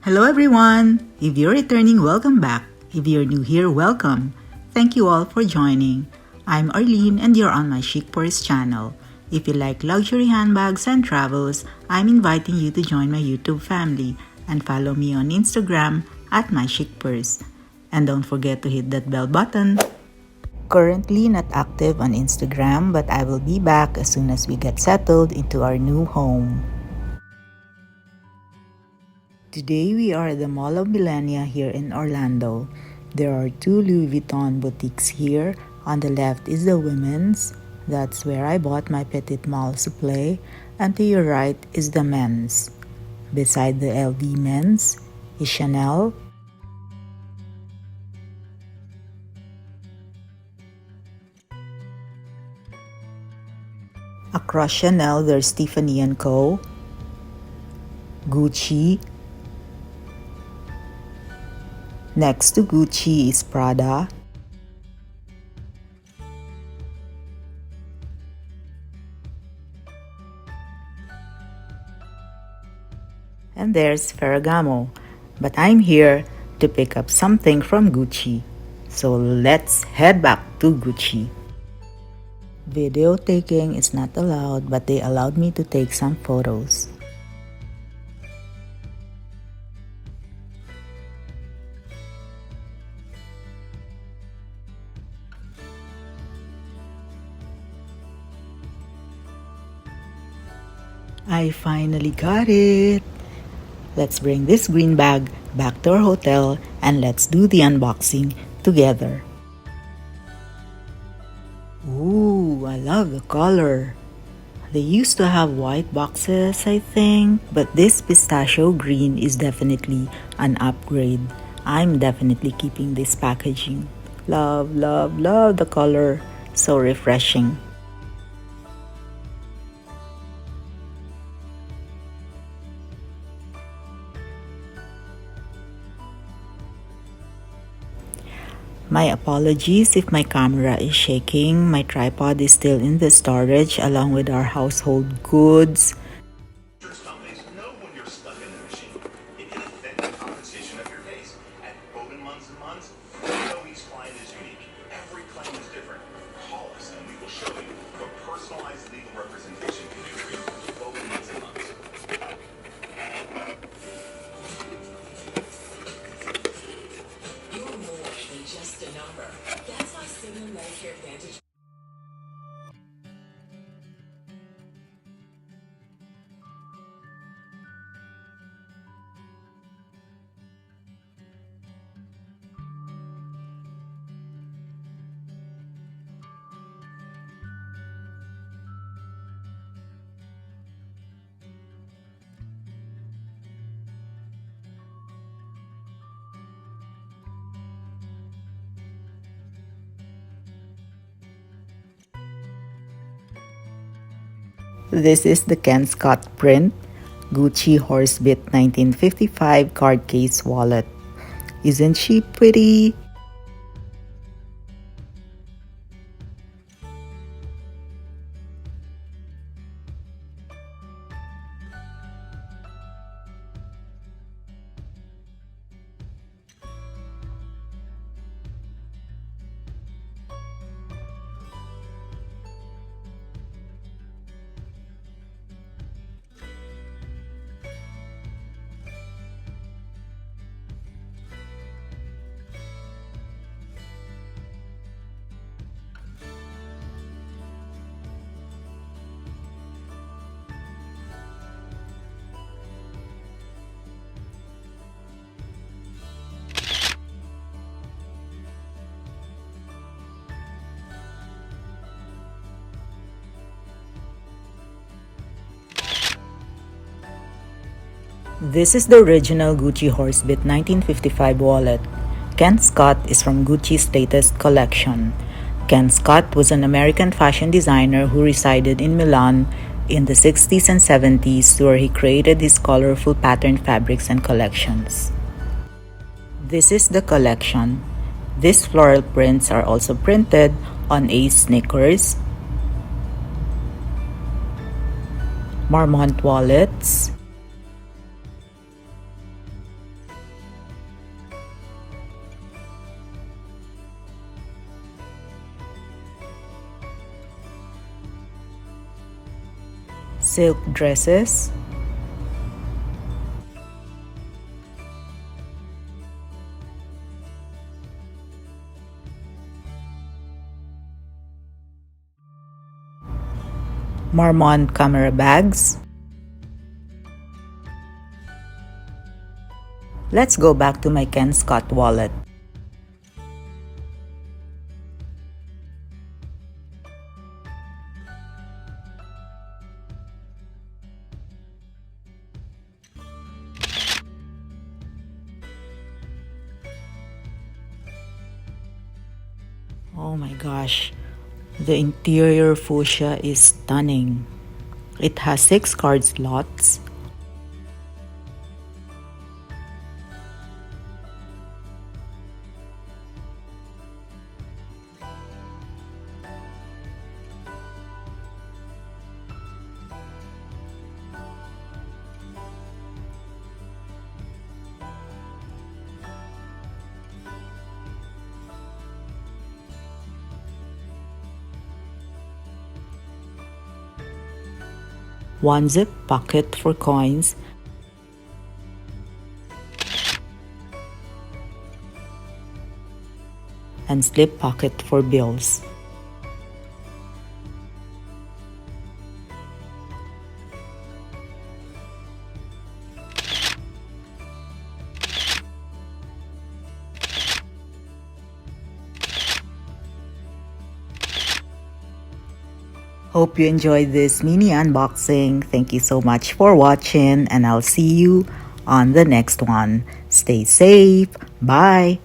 Hello everyone! If you're returning, welcome back. If you're new here, welcome. Thank you all for joining. I'm Arlene and you're on my Chic Purse channel. If you like luxury handbags and travels, I'm inviting you to join my YouTube family and follow me on Instagram at my Chic Purse. And don't forget to hit that bell button. Currently not active on Instagram, but I will be back as soon as we get settled into our new home. Today we are at the Mall of Millenia here in Orlando. There are two Louis Vuitton boutiques here. On the left is the women's. That's where I bought my Petit Mal Soufflé. And to your right is the men's. Beside the LV men's is Chanel. Across Chanel there's Tiffany & Co., Gucci. Next to Gucci is Prada. And there's Ferragamo. But I'm here to pick up something from Gucci. So let's head back to Gucci. Video taking is not allowed, but they allowed me to take some photos. I finally got it! Let's bring this green bag back to our hotel and let's do the unboxing together. Ooh, I love the color. They used to have white boxes, I think, but this pistachio green is definitely an upgrade. I'm definitely keeping this packaging. Love, love, love the color. So refreshing. My apologies if my camera is shaking. My tripod is still in the storage along with our household goods. Companies know when you're stuck in the machine. It can affect the compensation of your case. At Bowman Munns & Munns, we know each client is unique. Every claim is different. Call us and we will show you what personalized legal representation can do for you. Bowman Munns & Munns. You're more than just a number. That's why Cigna Medicare Advantage. This is the Ken Scott print Gucci Horsebit 1955 card case wallet. Isn't she pretty? This is the original Gucci Horsebit 1955 wallet. Ken Scott is from Gucci's latest collection. Ken Scott was an American fashion designer who resided in Milan in the 60s and 70s, where he created his colorful patterned fabrics and collections. This is the collection. These floral prints are also printed on Ace sneakers, Marmont wallets, silk dresses, Marmont camera bags. Let's go back to my Ken Scott wallet. Oh my gosh, the interior fuchsia is stunning. It has 6 card slots, one zip pocket for coins, and slip pocket for bills. Hope you enjoyed this mini unboxing. Thank you so much for watching, and I'll see you on the next one. Stay safe. Bye.